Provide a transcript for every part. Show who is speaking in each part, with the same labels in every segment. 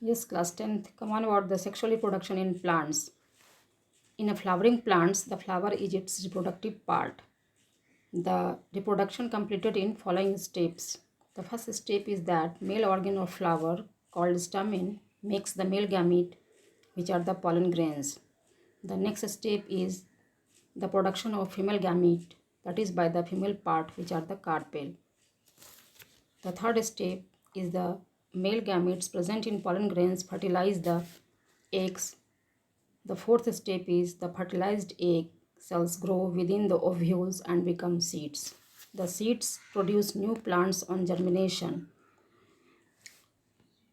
Speaker 1: Yes, class 10th. Come on about the sexual reproduction in plants. In a flowering plants, the flower is its reproductive part. The reproduction completed in following steps. The first step is that male organ of flower called stamen makes the male gamete, which are the pollen grains. The next step is the production of female gamete, that is by the female part, which are the carpel. The third step is the male gametes present in pollen grains fertilize the eggs. The fourth step is the fertilized egg cells grow within the ovules and become seeds. The seeds produce new plants on germination.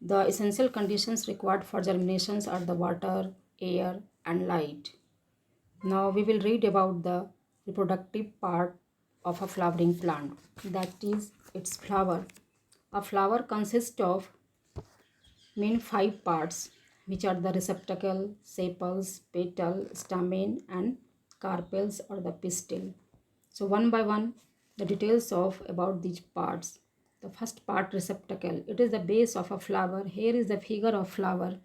Speaker 1: The essential conditions required for germinations are the water, air, and light. Now we will read about the reproductive part of a flowering plant, that is its flower. A flower consists of main 5 parts, which are the receptacle, sepals, petal, stamen, and carpels or the pistil. So one by one, the details of about these parts. The first part, receptacle, it is the base of a flower. Here is the figure of flower.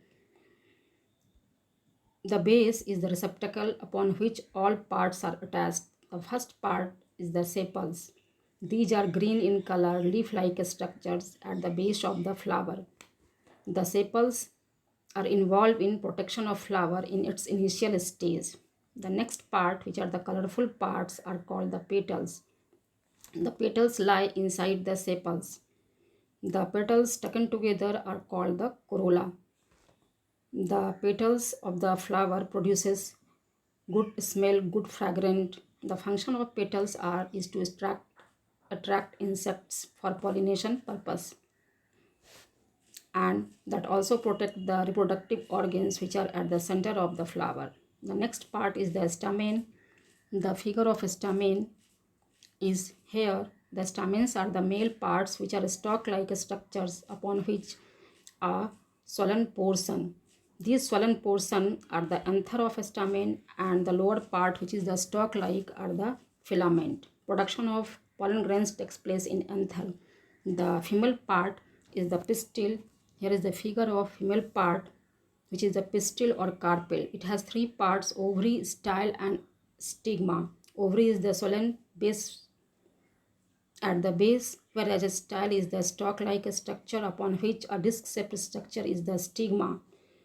Speaker 1: The base is the receptacle upon which all parts are attached. The first part is the sepals. These are green in color, leaf-like structures at the base of the flower. The sepals are involved in protection of flower in its initial stage. The next part, which are the colorful parts, are called the petals. The petals lie inside the sepals. The petals taken together are called the corolla. The petals of the flower produces good smell, good fragrant. The function of petals is to attract insects for pollination purpose, and that also protect the reproductive organs which are at the center of the flower. The next part is the stamen. The figure of stamen is here. The stamens are the male parts which are stalk-like structures upon which a swollen portion. These swollen portion are the anther of a stamen, and the lower part, which is the stalk-like, are the filament. Production of pollen grains takes place in anther. The female part is the pistil. Here is the figure of female part, which is the pistil or carpel. It has 3 parts: ovary, style, and stigma. Ovary is the swollen base at the base, whereas a style is the stalk-like structure upon which a disc-shaped structure is the stigma.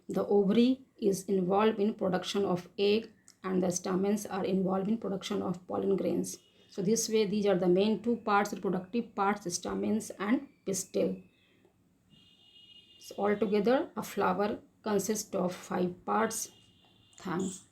Speaker 1: The ovary is involved in production of egg, and the stamens are involved in production of pollen grains. So this way, these are the main 2 parts, reproductive parts, stamens and pistil. So altogether, a flower consists of 5 parts. Thanks.